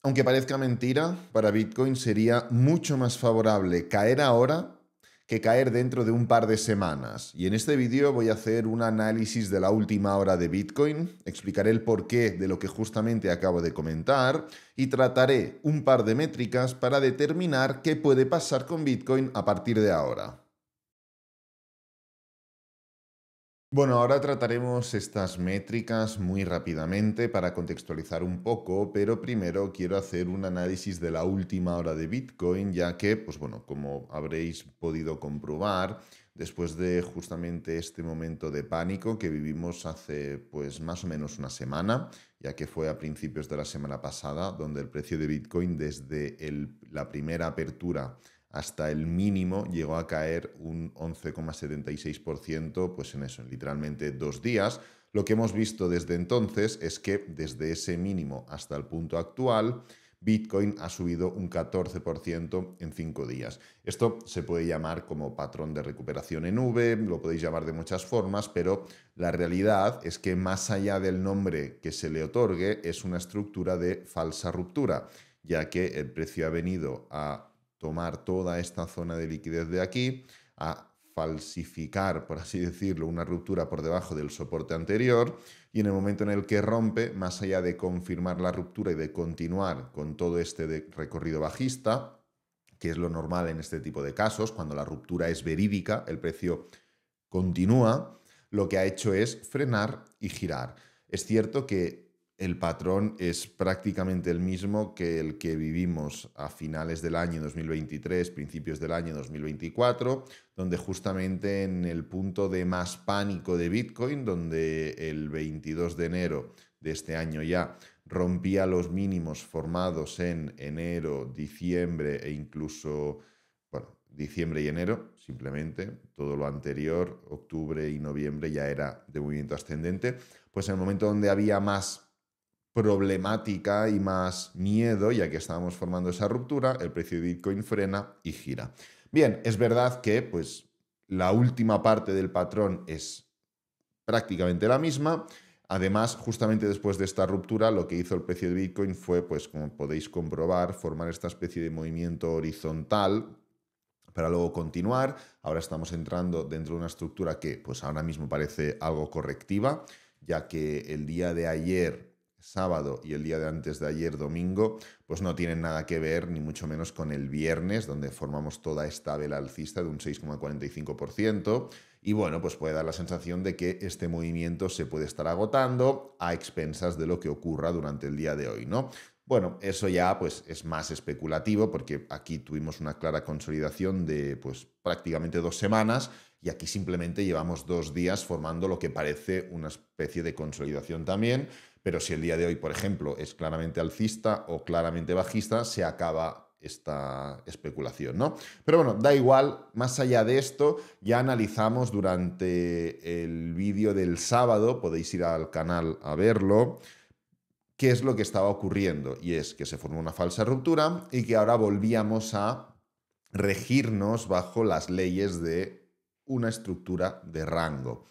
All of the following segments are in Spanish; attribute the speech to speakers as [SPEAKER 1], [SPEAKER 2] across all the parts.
[SPEAKER 1] Aunque parezca mentira, para Bitcoin sería mucho más favorable caer ahora que caer dentro de un par de semanas. Y en este vídeo voy a hacer un análisis de la última hora de Bitcoin, explicaré el porqué de lo que justamente acabo de comentar y trataré un par de métricas para determinar qué puede pasar con Bitcoin a partir de ahora. Bueno, ahora trataremos estas métricas muy rápidamente para contextualizar un poco, pero primero quiero hacer un análisis de la última hora de Bitcoin, ya que, pues bueno, como habréis podido comprobar, después de justamente este momento de pánico que vivimos hace pues más o menos una semana, ya que fue a principios de la semana pasada, donde el precio de Bitcoin desde la primera apertura hasta el mínimo llegó a caer un 11,76%, pues en eso, en literalmente 2 días. Lo que hemos visto desde entonces es que desde ese mínimo hasta el punto actual, Bitcoin ha subido un 14% en 5 días. Esto se puede llamar como patrón de recuperación en V, lo podéis llamar de muchas formas, pero la realidad es que más allá del nombre que se le otorgue, es una estructura de falsa ruptura, ya que el precio ha venido a tomar toda esta zona de liquidez de aquí, a falsificar, por así decirlo, una ruptura por debajo del soporte anterior, y en el momento en el que rompe, más allá de confirmar la ruptura y de continuar con todo este recorrido bajista, que es lo normal en este tipo de casos, cuando la ruptura es verídica, el precio continúa, lo que ha hecho es frenar y girar. Es cierto que el patrón es prácticamente el mismo que el que vivimos a finales del año 2023, principios del año 2024, donde justamente en el punto de más pánico de Bitcoin, donde el 22 de enero de este año ya rompía los mínimos formados en enero, diciembre e incluso, bueno, diciembre y enero, simplemente, todo lo anterior, octubre y noviembre, ya era de movimiento ascendente, pues en el momento donde había más problemática y más miedo, ya que estábamos formando esa ruptura, el precio de Bitcoin frena y gira. Bien, es verdad que pues la última parte del patrón es prácticamente la misma. Además, justamente después de esta ruptura, lo que hizo el precio de Bitcoin fue, pues como podéis comprobar, formar esta especie de movimiento horizontal para luego continuar. Ahora estamos entrando dentro de una estructura que pues ahora mismo parece algo correctiva, ya que el día de ayer sábado y el día de antes de ayer domingo pues no tienen nada que ver ni mucho menos con el viernes, donde formamos toda esta vela alcista de un 6,45%, y bueno, pues puede dar la sensación de que este movimiento se puede estar agotando a expensas de lo que ocurra durante el día de hoy, ¿no? Bueno, eso ya pues es más especulativo, porque aquí tuvimos una clara consolidación de pues prácticamente 2 semanas, y aquí simplemente llevamos 2 días formando lo que parece una especie de consolidación también, pero si el día de hoy, por ejemplo, es claramente alcista o claramente bajista, se acaba esta especulación, ¿no? Pero bueno, da igual, más allá de esto, ya analizamos durante el vídeo del sábado, podéis ir al canal a verlo, qué es lo que estaba ocurriendo, y es que se formó una falsa ruptura y que ahora volvíamos a regirnos bajo las leyes de una estructura de rango.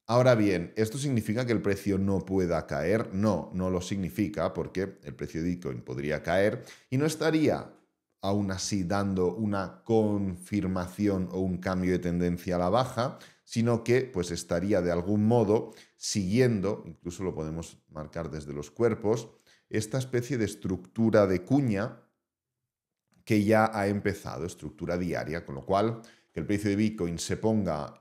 [SPEAKER 1] Ahora bien, ¿esto significa que el precio no pueda caer? No, no lo significa, porque el precio de Bitcoin podría caer y no estaría aún así dando una confirmación o un cambio de tendencia a la baja, sino que pues estaría de algún modo siguiendo, incluso lo podemos marcar desde los cuerpos, esta especie de estructura de cuña que ya ha empezado, estructura diaria, con lo cual que el precio de Bitcoin se ponga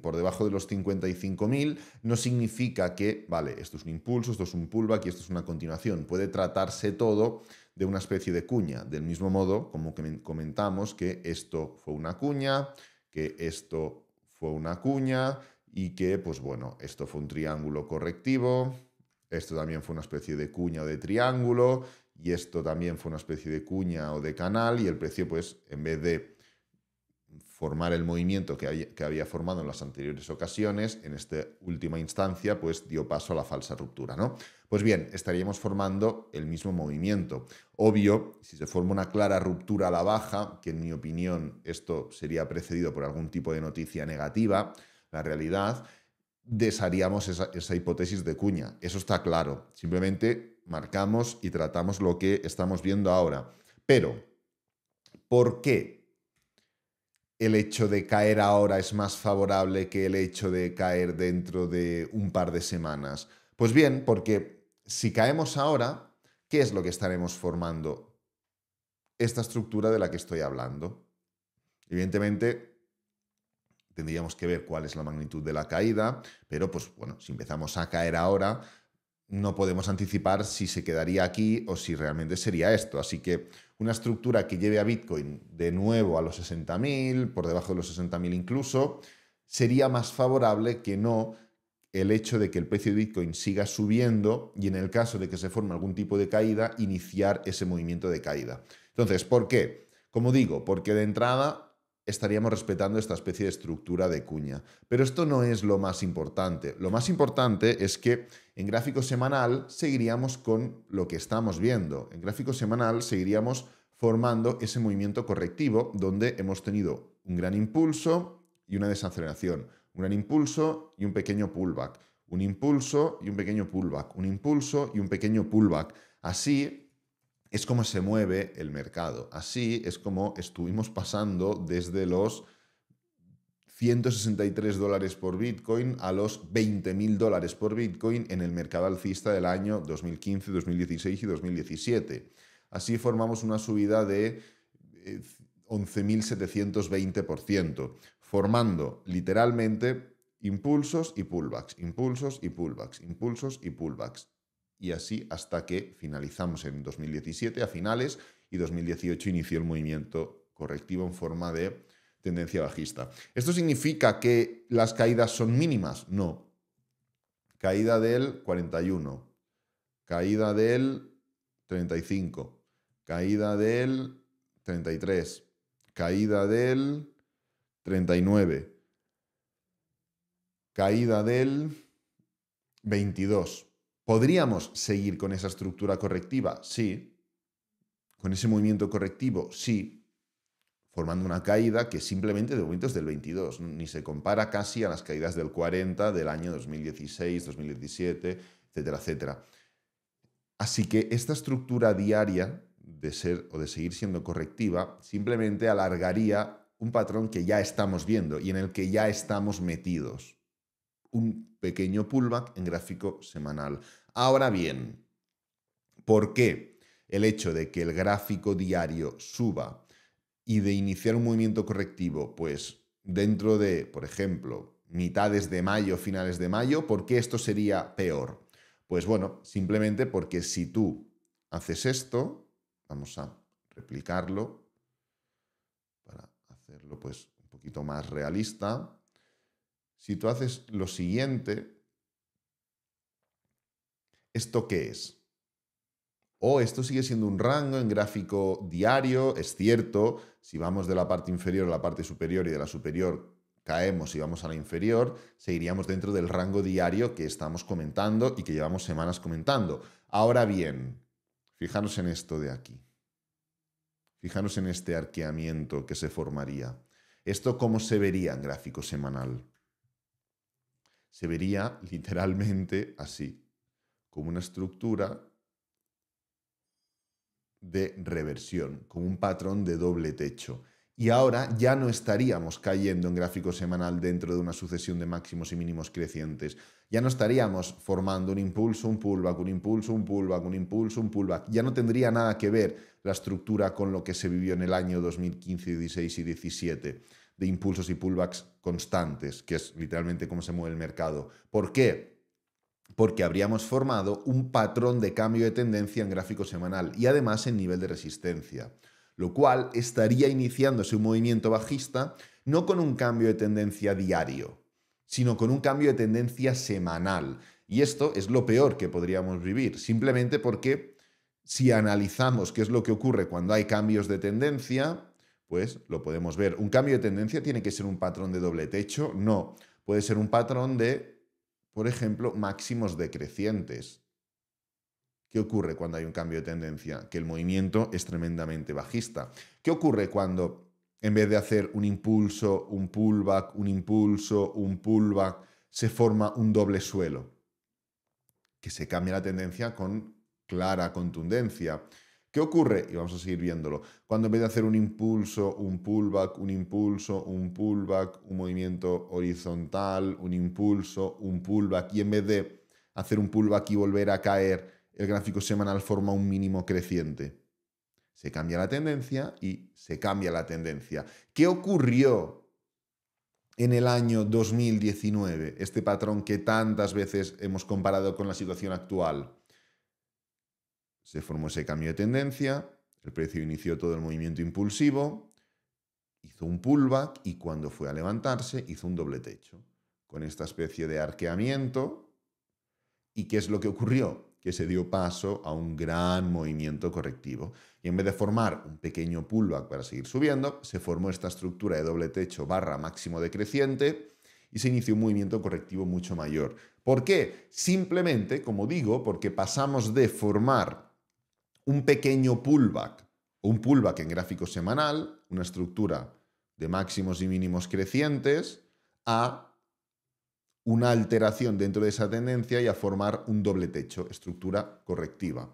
[SPEAKER 1] por debajo de los 55.000 no significa que, vale, esto es un impulso, esto es un pullback y esto es una continuación. Puede tratarse todo de una especie de cuña, del mismo modo como que comentamos que esto fue una cuña, que esto fue una cuña y que, pues bueno, esto fue un triángulo correctivo, esto también fue una especie de cuña o de triángulo, y esto también fue una especie de cuña o de canal, y el precio, pues, en vez de formar el movimiento que había formado en las anteriores ocasiones, en esta última instancia, pues dio paso a la falsa ruptura, ¿no? Pues bien, estaríamos formando el mismo movimiento. Obvio, si se forma una clara ruptura a la baja, que en mi opinión esto sería precedido por algún tipo de noticia negativa, la realidad, desharíamos esa hipótesis de cuña. Eso está claro. Simplemente marcamos y tratamos lo que estamos viendo ahora. Pero, ¿por qué el hecho de caer ahora es más favorable que el hecho de caer dentro de un par de semanas? Pues bien, porque si caemos ahora, ¿qué es lo que estaremos formando? Esta estructura de la que estoy hablando. Evidentemente, tendríamos que ver cuál es la magnitud de la caída, pero pues bueno, si empezamos a caer ahora, no podemos anticipar si se quedaría aquí o si realmente sería esto. Así que una estructura que lleve a Bitcoin de nuevo a los 60.000, por debajo de los 60.000 incluso, sería más favorable que no el hecho de que el precio de Bitcoin siga subiendo y en el caso de que se forme algún tipo de caída, iniciar ese movimiento de caída. Entonces, ¿por qué? Como digo, porque de entrada estaríamos respetando esta especie de estructura de cuña. Pero esto no es lo más importante. Lo más importante es que en gráfico semanal seguiríamos con lo que estamos viendo. En gráfico semanal seguiríamos formando ese movimiento correctivo donde hemos tenido un gran impulso y una desaceleración, un gran impulso y un pequeño pullback, un impulso y un pequeño pullback, un impulso y un pequeño pullback. Así es como se mueve el mercado. Así es como estuvimos pasando desde los $163 por Bitcoin a los $20.000 por Bitcoin en el mercado alcista del año 2015, 2016 y 2017. Así formamos una subida de 11.720%, formando literalmente impulsos y pullbacks, impulsos y pullbacks, impulsos y pullbacks. Y así hasta que finalizamos en 2017 a finales y 2018 inició el movimiento correctivo en forma de tendencia bajista. ¿Esto significa que las caídas son mínimas? No. Caída del 41, caída del 35, caída del 33, caída del 39, caída del 22. ¿Podríamos seguir con esa estructura correctiva? Sí. ¿Con ese movimiento correctivo? Sí. Formando una caída que simplemente de momento es del 22, ni se compara casi a las caídas del 40 del año 2016, 2017, etcétera, etcétera. Así que esta estructura diaria de ser o de seguir siendo correctiva simplemente alargaría un patrón que ya estamos viendo y en el que ya estamos metidos. Un pequeño pullback en gráfico semanal. Ahora bien, ¿por qué el hecho de que el gráfico diario suba y de iniciar un movimiento correctivo, pues dentro de, por ejemplo, mitades de mayo, finales de mayo, ¿por qué esto sería peor? Pues bueno, simplemente porque si tú haces esto, vamos a replicarlo para hacerlo pues un poquito más realista. Si tú haces lo siguiente, ¿esto qué es? Esto sigue siendo un rango en gráfico diario, es cierto, si vamos de la parte inferior a la parte superior y de la superior caemos y vamos a la inferior, seguiríamos dentro del rango diario que estamos comentando y que llevamos semanas comentando. Ahora bien, fijaros en esto de aquí. Fijaros en este arqueamiento que se formaría. ¿Esto cómo se vería en gráfico semanal? Se vería literalmente así, como una estructura de reversión, como un patrón de doble techo. Y ahora ya no estaríamos cayendo en gráfico semanal dentro de una sucesión de máximos y mínimos crecientes. Ya no estaríamos formando un impulso, un pullback, un impulso, un pullback, un impulso, un pullback. Ya no tendría nada que ver la estructura con lo que se vivió en el año 2015, 16 y 17, de impulsos y pullbacks constantes, que es literalmente cómo se mueve el mercado. ¿Por qué? Porque habríamos formado un patrón de cambio de tendencia en gráfico semanal y además en nivel de resistencia, lo cual estaría iniciándose un movimiento bajista no con un cambio de tendencia diario, sino con un cambio de tendencia semanal. Y esto es lo peor que podríamos vivir, simplemente porque si analizamos qué es lo que ocurre cuando hay cambios de tendencia, pues lo podemos ver. ¿Un cambio de tendencia tiene que ser un patrón de doble techo? No, puede ser un patrón de, por ejemplo, máximos decrecientes. ¿Qué ocurre cuando hay un cambio de tendencia? Que el movimiento es tremendamente bajista. ¿Qué ocurre cuando en vez de hacer un impulso, un pullback, un impulso, un pullback, se forma un doble suelo? Que se cambia la tendencia con clara contundencia. ¿Qué ocurre? Y vamos a seguir viéndolo. Cuando en vez de hacer un impulso, un pullback, un impulso, un pullback, un movimiento horizontal, un impulso, un pullback, y en vez de hacer un pullback y volver a caer, el gráfico semanal forma un mínimo creciente. Se cambia la tendencia y se cambia la tendencia. ¿Qué ocurrió en el año 2019? Este patrón que tantas veces hemos comparado con la situación actual. Se formó ese cambio de tendencia, el precio inició todo el movimiento impulsivo, hizo un pullback y cuando fue a levantarse hizo un doble techo, con esta especie de arqueamiento. ¿Y qué es lo que ocurrió? Que se dio paso a un gran movimiento correctivo. Y en vez de formar un pequeño pullback para seguir subiendo, se formó esta estructura de doble techo barra máximo decreciente y se inició un movimiento correctivo mucho mayor. ¿Por qué? Simplemente, como digo, porque pasamos de formar un pequeño pullback o un pullback en gráfico semanal, una estructura de máximos y mínimos crecientes, a una alteración dentro de esa tendencia y a formar un doble techo, estructura correctiva.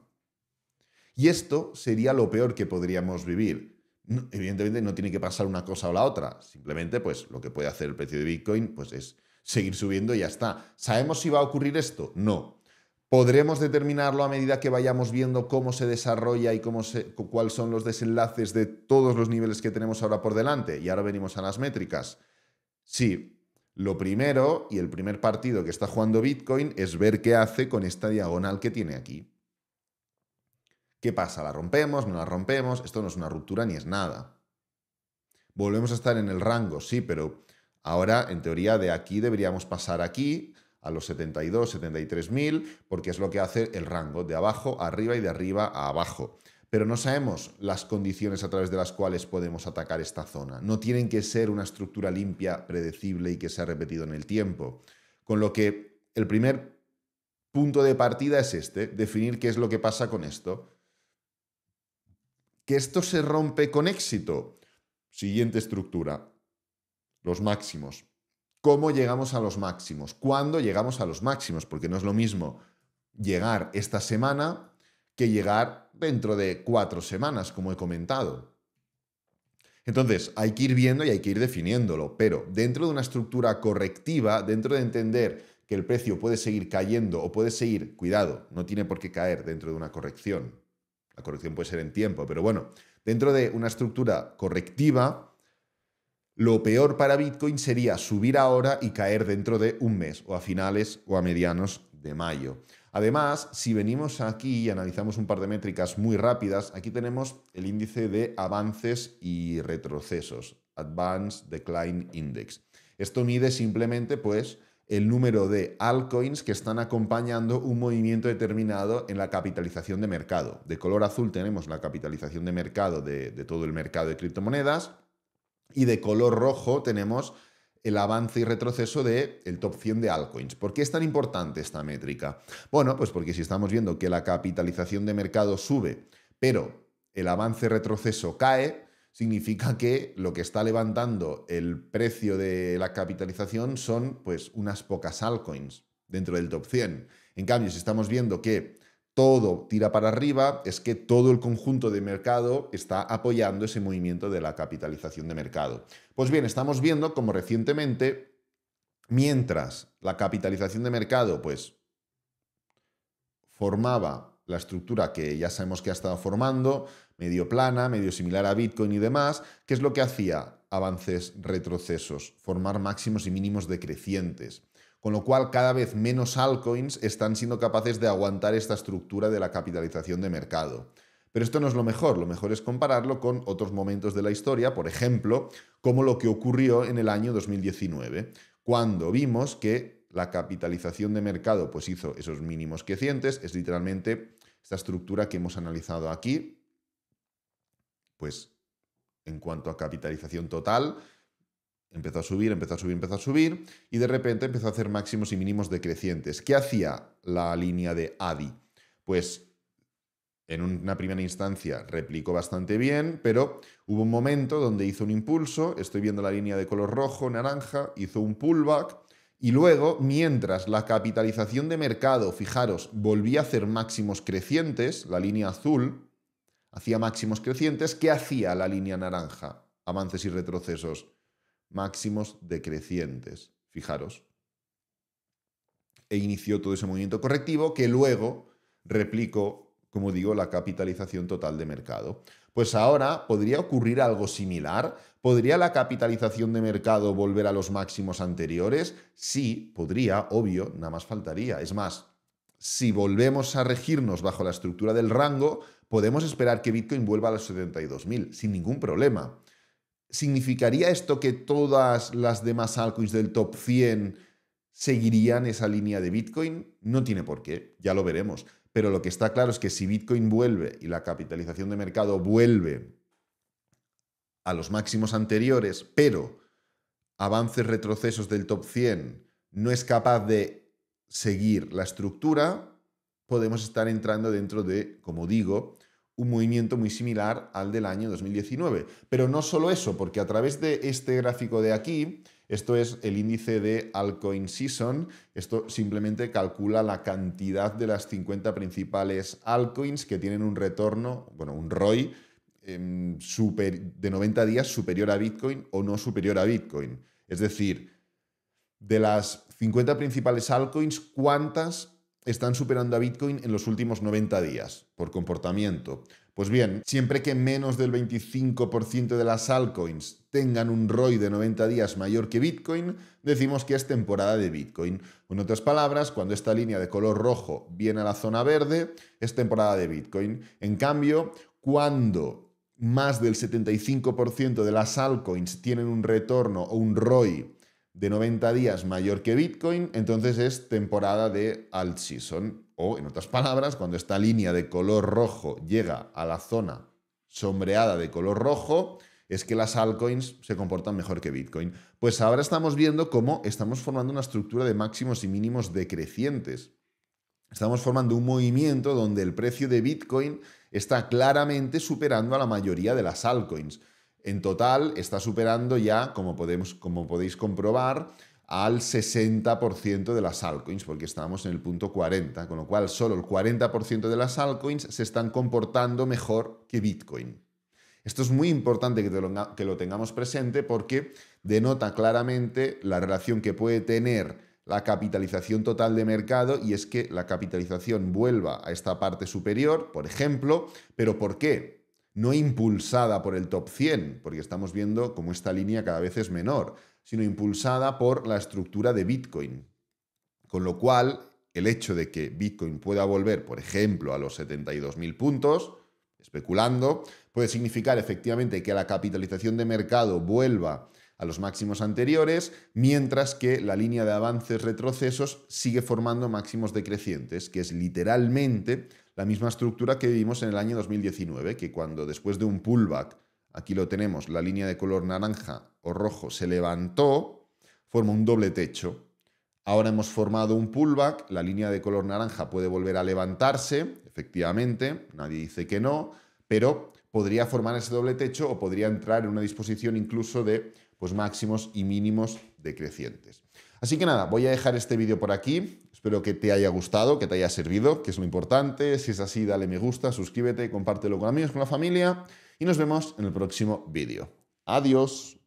[SPEAKER 1] Y esto sería lo peor que podríamos vivir. No, evidentemente no tiene que pasar una cosa o la otra, simplemente pues lo que puede hacer el precio de Bitcoin pues es seguir subiendo y ya está. ¿Sabemos si va a ocurrir esto? No. ¿Podremos determinarlo a medida que vayamos viendo cómo se desarrolla y cuáles son los desenlaces de todos los niveles que tenemos ahora por delante? Y ahora venimos a las métricas. Sí. Lo primero y el primer partido que está jugando Bitcoin es ver qué hace con esta diagonal que tiene aquí. ¿Qué pasa? ¿La rompemos? ¿No la rompemos? Esto no es una ruptura ni es nada. Volvemos a estar en el rango, sí, pero ahora en teoría de aquí deberíamos pasar aquí a los 72, 73.000, porque es lo que hace el rango, de abajo a arriba y de arriba a abajo. Pero no sabemos las condiciones a través de las cuales podemos atacar esta zona. No tienen que ser una estructura limpia, predecible y que se ha repetido en el tiempo. Con lo que el primer punto de partida es este, definir qué es lo que pasa con esto. ¿Que esto se rompe con éxito? Siguiente estructura, los máximos. ¿Cómo llegamos a los máximos? ¿Cuándo llegamos a los máximos? Porque no es lo mismo llegar esta semana que llegar dentro de 4 semanas, como he comentado. Entonces, hay que ir viendo y hay que ir definiéndolo, pero dentro de una estructura correctiva, dentro de entender que el precio puede seguir cayendo o puede seguir, cuidado, no tiene por qué caer dentro de una corrección. La corrección puede ser en tiempo, pero bueno, dentro de una estructura correctiva, lo peor para Bitcoin sería subir ahora y caer dentro de un mes, o a finales o a medianos de mayo. Además, si venimos aquí y analizamos un par de métricas muy rápidas, aquí tenemos el índice de avances y retrocesos, Advanced Decline Index. Esto mide simplemente, pues, el número de altcoins que están acompañando un movimiento determinado en la capitalización de mercado. De color azul tenemos la capitalización de mercado de todo el mercado de criptomonedas y de color rojo tenemos el avance y retroceso del top 100 de altcoins. ¿Por qué es tan importante esta métrica? Bueno, pues porque si estamos viendo que la capitalización de mercado sube, pero el avance y retroceso cae, significa que lo que está levantando el precio de la capitalización son pues unas pocas altcoins dentro del top 100. En cambio, si estamos viendo que todo tira para arriba, es que todo el conjunto de mercado está apoyando ese movimiento de la capitalización de mercado. Pues bien, estamos viendo como recientemente, mientras la capitalización de mercado pues formaba la estructura que ya sabemos que ha estado formando, medio plana, medio similar a Bitcoin y demás, ¿qué es lo que hacía? Avances, retrocesos, formar máximos y mínimos decrecientes. Con lo cual, cada vez menos altcoins están siendo capaces de aguantar esta estructura de la capitalización de mercado. Pero esto no es lo mejor es compararlo con otros momentos de la historia, por ejemplo, como lo que ocurrió en el año 2019, cuando vimos que la capitalización de mercado pues hizo esos mínimos crecientes, es literalmente esta estructura que hemos analizado aquí, pues en cuanto a capitalización total, empezó a subir, empezó a subir, empezó a subir y de repente empezó a hacer máximos y mínimos decrecientes. ¿Qué hacía la línea de ADI? Pues en una primera instancia replicó bastante bien, pero hubo un momento donde hizo un impulso, estoy viendo la línea de color rojo, naranja, hizo un pullback Y luego, mientras la capitalización de mercado, fijaros, volvía a hacer máximos crecientes, la línea azul hacía máximos crecientes, ¿qué hacía la línea naranja? Avances y retrocesos, máximos decrecientes, fijaros. E inició todo ese movimiento correctivo que luego replicó, como digo, la capitalización total de mercado. Pues ahora podría ocurrir algo similar. ¿Podría la capitalización de mercado volver a los máximos anteriores? Sí, podría, obvio, nada más faltaría. Es más, si volvemos a regirnos bajo la estructura del rango, podemos esperar que Bitcoin vuelva a los 72.000 sin ningún problema. ¿Significaría esto que todas las demás altcoins del top 100 seguirían esa línea de Bitcoin? No tiene por qué, ya lo veremos. Pero lo que está claro es que si Bitcoin vuelve y la capitalización de mercado vuelve a los máximos anteriores, pero avances retrocesos del top 100 no es capaz de seguir la estructura, podemos estar entrando dentro de, como digo, un movimiento muy similar al del año 2019. Pero no solo eso, porque a través de este gráfico de aquí, esto es el índice de Altcoin Season, esto simplemente calcula la cantidad de las 50 principales altcoins que tienen un retorno, bueno, un ROI de 90 días superior a Bitcoin o no superior a Bitcoin. Es decir, de las 50 principales altcoins, ¿cuántas están superando a Bitcoin en los últimos 90 días por comportamiento? Pues bien, siempre que menos del 25% de las altcoins tengan un ROI de 90 días mayor que Bitcoin, decimos que es temporada de Bitcoin. En otras palabras, cuando esta línea de color rojo viene a la zona verde, es temporada de Bitcoin. En cambio, cuando más del 75% de las altcoins tienen un retorno o un ROI de 90 días mayor que Bitcoin, entonces es temporada de alt season. O, en otras palabras, cuando esta línea de color rojo llega a la zona sombreada de color rojo, es que las altcoins se comportan mejor que Bitcoin. Pues ahora estamos viendo cómo estamos formando una estructura de máximos y mínimos decrecientes. Estamos formando un movimiento donde el precio de Bitcoin está claramente superando a la mayoría de las altcoins. En total está superando ya, como podéis comprobar, al 60% de las altcoins, porque estamos en el punto 40, con lo cual solo el 40% de las altcoins se están comportando mejor que Bitcoin. Esto es muy importante que lo tengamos presente porque denota claramente la relación que puede tener la capitalización total de mercado, y es que la capitalización vuelva a esta parte superior, por ejemplo, ¿pero por qué? No impulsada por el top 100, porque estamos viendo cómo esta línea cada vez es menor, sino impulsada por la estructura de Bitcoin. Con lo cual, el hecho de que Bitcoin pueda volver, por ejemplo, a los 72.000 puntos, especulando, puede significar efectivamente que la capitalización de mercado vuelva a los máximos anteriores, mientras que la línea de avances retrocesos sigue formando máximos decrecientes, que es literalmente la misma estructura que vimos en el año 2019, que cuando después de un pullback, aquí lo tenemos, la línea de color naranja o rojo se levantó, forma un doble techo. Ahora hemos formado un pullback, la línea de color naranja puede volver a levantarse, efectivamente, nadie dice que no, pero podría formar ese doble techo o podría entrar en una disposición incluso de máximos y mínimos decrecientes. Así que nada, voy a dejar este vídeo por aquí. Espero que te haya gustado, que te haya servido, que es lo importante. Si es así, dale me gusta, suscríbete, compártelo con amigos, con la familia y nos vemos en el próximo vídeo. Adiós.